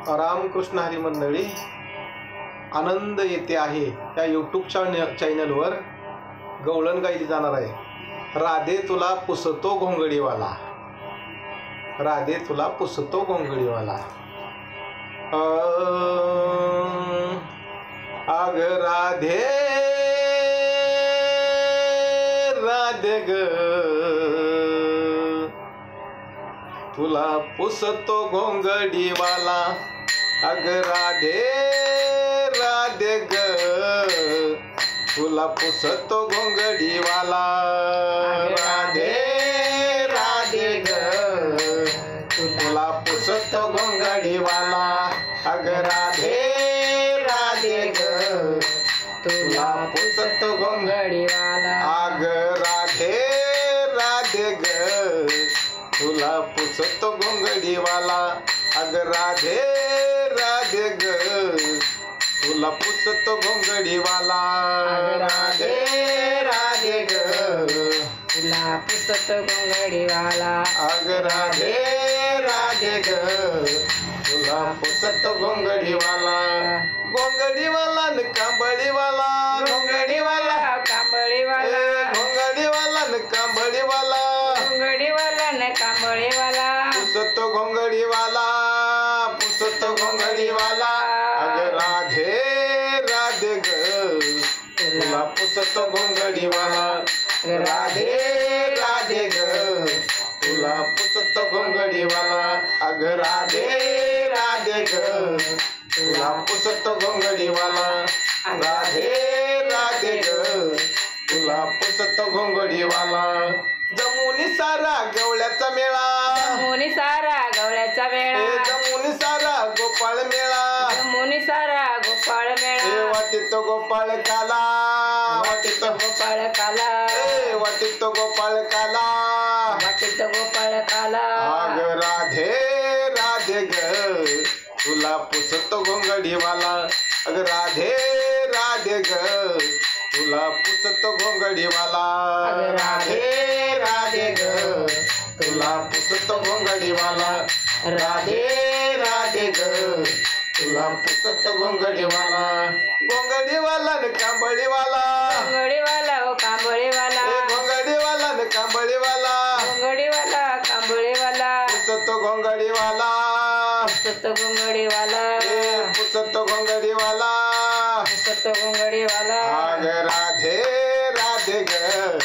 रामकृष्ण हरी मंडळी, आनंद येते आहे या यूट्यूब चॅनलवर गवळण गायली जाणार आहे। राधे तुला पुसतो घोंगडीवाला, राधे तुला पुसतो घोंगडीवाला। आग राधे राधे ग तुला पुसतो घोंगडीवाला। अग राधे राधे ग तुला पुसतो घोंगडीवाला। राधे राधे ग तुला पुसतो घोंगडीवाला। अग राधे राधे ग तुला पुसतो घोंगडीवाला। अग राधे राधे ग तुला पुसतो घोंगडीवाला। अग राधे राधे ग तुला पुसतो घोंगडीवाला। राधे राधे ग तुला पुसतो घोंगडीवाला। अग राधे राधे ग तुला पुसतो घोंगडीवाला। घोंगडीवाला न कांबळीवाला, घोंगडीवाला कांबळीवाला, घोंगडीवाला न कांबळीवाला, घोंगडीवाला न कांबळीवाला। पुसतो घोंगडीवाला, पुसतो घोंगडीवाला। अग राधे राधे ग तुला पुसतो घोंगडीवाला। राधे राधे ग तुला पुसतो घोंगडीवाला। अग राधे राधे ग तुला पुसतो घोंगडीवाला। राधे राधे ग तुला पुसतो घोंगडीवाला। जमुनी सारा गवळ्याचा मेळा, जमुनी सारा गवळ्याचा मेळा, जमुनी सारा गोपाळ मेळा, जमुनी सारा गोपाळ मेळा। वाटीत गोपाळ काला, वाटीत गोपाळ काला, वाटीत गोपाळ काला, वाटीत गोपाळ काला। अग राधे राधे ग तुला पुसतो घोंगडीवाला। अग राधे राधे ग तुला पुसतो घोंगडीवाला। राधे राधे ग तुला पुसतो घोंगडीवाला। राधे राधे ग तुला पुसतो घोंगडीवाला। घोंगडीवाला न कांबळीवाला, घोंगडीवाला ओ कांबळीवाला, घोंगडीवाला न कांबळीवाला, घोंगडीवाला कांबळीवाला। पुसतो घोंगडीवाला, पुसतो घोंगडीवाला, पुसतो घोंगडीवाला, पुसतो घोंगडीवाला। अग राधे राधे ग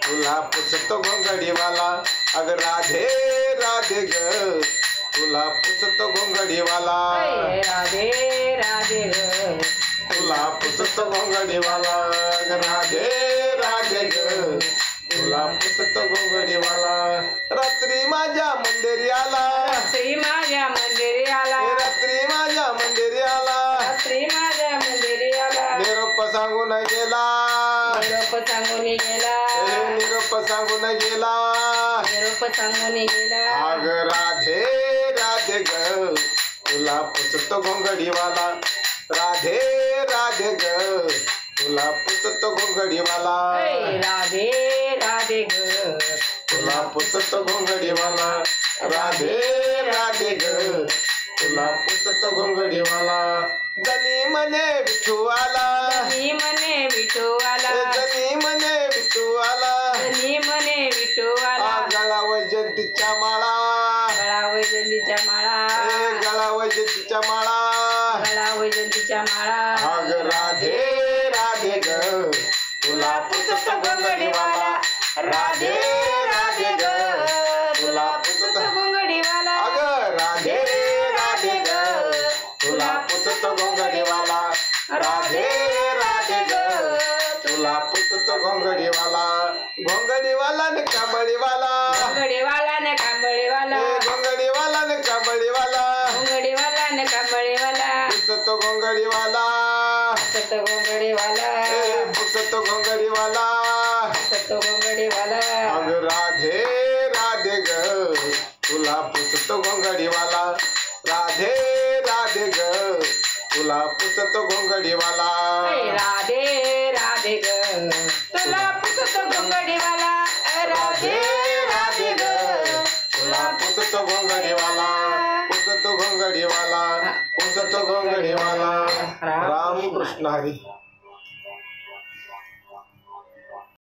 तुला पुसतो घोंगडीवाला। अग राधे राधे ग तुला पुसतो घोंगडीवाला। राधे राधे ग तुला पुसतो घोंगडीवाला। अग राधे राधे ग तुला पुसतो घोंगडीवाला। रात्री माझ्या मंदिरी आला, रात्री माझ्या मंदिरी आला, रात्री माझ्या मंदिरी आला, रात्री माझ्या मंदिरी आला। निरोप सांगून गेला, निरोप सांगून गेला, निरोप सांगून गेला, निरोप सांगून गेला। अग राधे राधे ग तुला पुसतो घोंगडीवाला। राधे राधे ग तुला पुसतो घोंगडीवाला। राधे राधे ग तुला पुसतो घोंगडीवाला। राधे राधे ग तुला पुसतो घोंगडीवाला। जनी मने विठू आला, जनी मने विठू आला, जनी मने विठू आला, जनी मने विठू आला। गळा वैजंतीच्या माळा, गळा वैजंतीच्या माळा, गळा वैजंतीच्या माळा, गळा वैजंतीच्या माळा। अग राधे राधे ग तुला पुसतो घोंगडीवाला। राधे राधे ग तुला पुसतो घोंगडीवाला। अग राधे राधे ग तुला पुसतो घोंगडीवाला। राधे राधे ग तुला पुसतो घोंगडीवाला। घोंगडीवाला न कांबळीवाला, घोंगडीवाला न कांबळीवाला, घोंगडीवाला न कांबळीवाला, घोंगडीवाला न कांबळीवाला। पुसतो घोंगडीवाला, पुसतो घोंगडीवाला, पुसतो घोंगडीवाला, पुसतो घोंगडीवाला। अग राधे राधे ग तुला पुसतो घोंगडीवाला। राधे राधे ग तुला पुसतो घोंगडीवाला। राधे राधे ग तुला पुसतो घोंगडीवाला। राधे राधे ग तुला पुसतो घोंगडीवाला, पुसतो घोंगडीवाला। पुसतो घोंगडीवाला राम कृष्ण हरी.